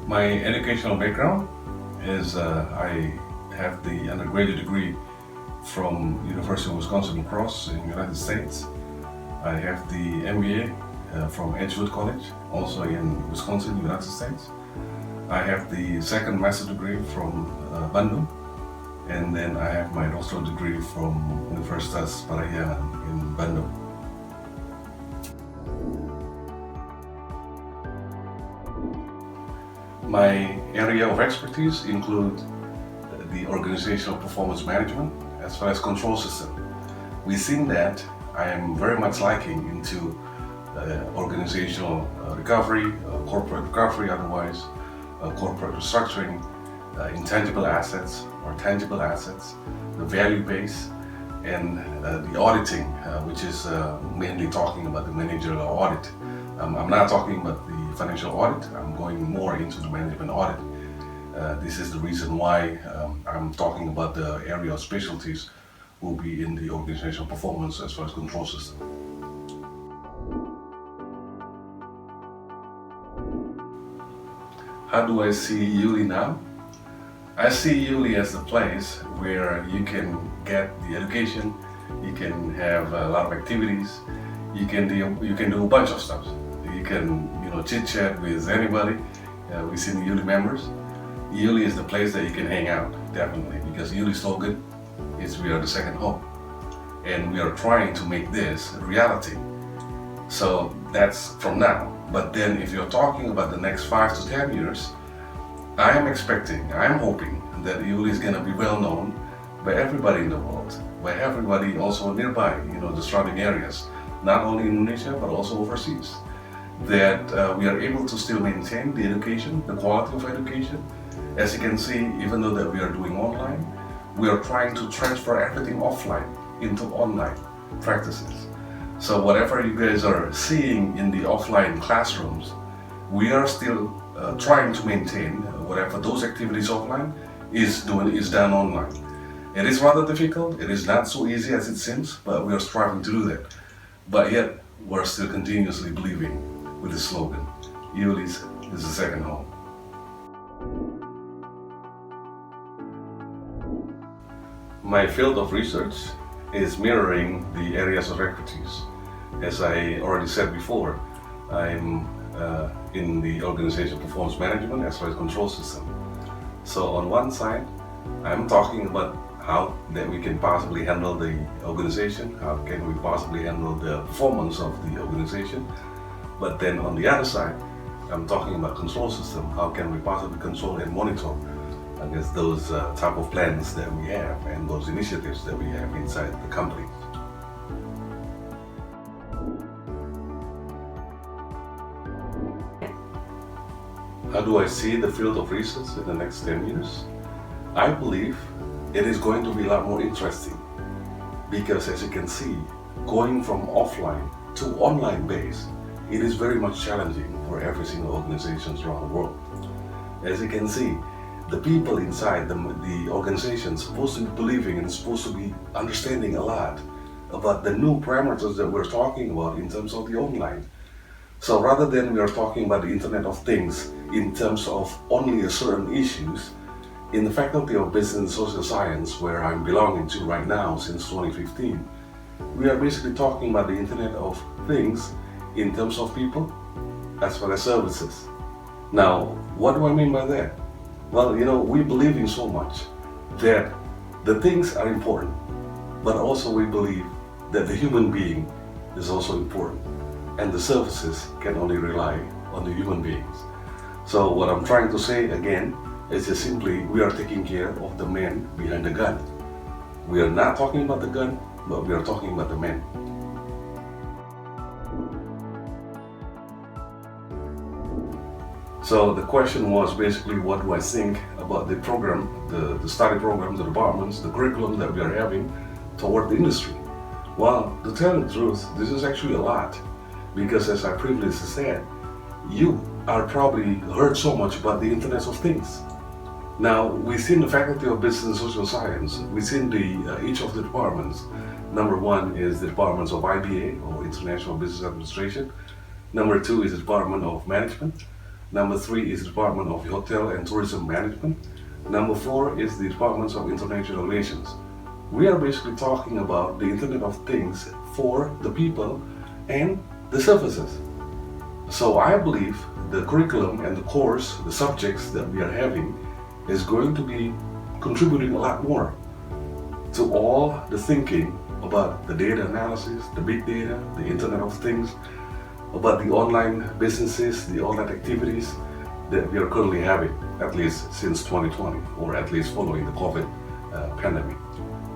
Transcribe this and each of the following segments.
My educational background is I have the undergraduate degree from University of Wisconsin-La-Crosse in the United States. I have the MBA from Edgewood College, also in Wisconsin, United States. I have the second master's degree from Bandung, and then I have my doctoral degree from Universitas Parahiangan in Bandung. My area of expertise include the organizational performance management as well as control system. We've seen that I am very much liking into organizational recovery, corporate recovery otherwise, corporate restructuring, intangible assets or tangible assets, the value base, and the auditing, which is mainly talking about the managerial audit. I'm not talking about the financial audit, I'm going more into the management audit. This is the reason why I'm talking about the area of specialties will be in the organizational performance as well as control system. How do I see IULI now? I see IULI as the place where you can get the education, you can have a lot of activities, you can do a bunch of stuff. You can chit chat with anybody within the IULI members. IULI is the place that you can hang out, definitely, because IULI slogan is we are the second home, and we are trying to make this a reality. So that's from now. But then if you're talking about the next 5 to 10 years, I'm hoping that IULI is going to be well known by everybody in the world, by everybody also nearby, the surrounding areas, not only in Indonesia but also overseas. That we are able to still maintain the education, the quality of education. As you can see, even though that we are doing online, we are trying to transfer everything offline into online practices. So whatever you guys are seeing in the offline classrooms, we are still trying to maintain whatever those activities offline is done online. It is rather difficult, it is not so easy as it seems, but we are striving to do that. But yet, we're still continuously believing with the slogan, IULI is the second home. My field of research is mirroring the areas of expertise. As I already said before, I'm in the organizational performance management as well as control system. So on one side, I'm talking about how that we can possibly handle the organization, how can we possibly handle the performance of the organization. But then on the other side, I'm talking about control system, how can we possibly control and monitor against those type of plans that we have and those initiatives that we have inside the company. How do I see the field of research in the next 10 years? I believe it is going to be a lot more interesting because, as you can see, going from offline to online base, it is very much challenging for every single organization around the world. As you can see, the people inside the organization supposed to be believing and supposed to be understanding a lot about the new parameters that we're talking about in terms of the online. So rather than we are talking about the Internet of Things in terms of only a certain issues, in the Faculty of Business and Social Science, where I'm belonging to right now since 2015, we are basically talking about the Internet of Things in terms of people as well as services. Now, what do I mean by that? Well, we believe in so much that the things are important, but also we believe that the human being is also important, and the services can only rely on the human beings. So what I'm trying to say again is just simply we are taking care of the man behind the gun. We are not talking about the gun, but we are talking about the man. So the question was basically, what do I think about the program, the study program, the departments, the curriculum that we are having toward the industry? Well, to tell the truth, this is actually a lot, because as I previously said, you are probably heard so much about the Internet of Things. Now, within the Faculty of Business and Social Science, within each of the departments, number one is the departments of IBA, or International Business Administration. Number two is the Department of Management. Number 3 is the Department of Hotel and Tourism Management. Number 4 is the Department of International Relations. We are basically talking about the Internet of Things for the people and the services. So I believe the curriculum and the course, the subjects that we are having is going to be contributing a lot more to all the thinking about the data analysis, the big data, the Internet of Things, about the online businesses, the online activities that we are currently having, at least since 2020, or at least following the COVID pandemic.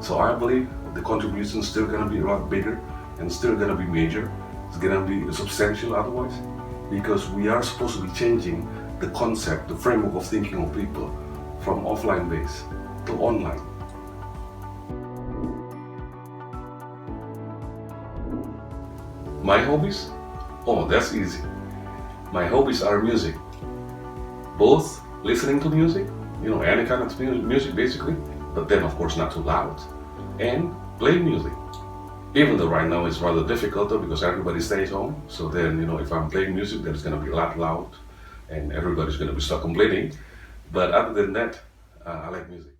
So I believe the contribution is still going to be a lot bigger and still going to be major. It's going to be substantial otherwise, because we are supposed to be changing the concept, the framework of thinking of people from offline base to online. My hobbies? Oh, that's easy. My hobbies are music. Both listening to music, any kind of music basically, but then of course not too loud, and playing music. Even though right now it's rather difficult though, because everybody stays home, so then if I'm playing music, then it's going to be a lot loud and everybody's going to be stuck complaining. But other than that, I like music.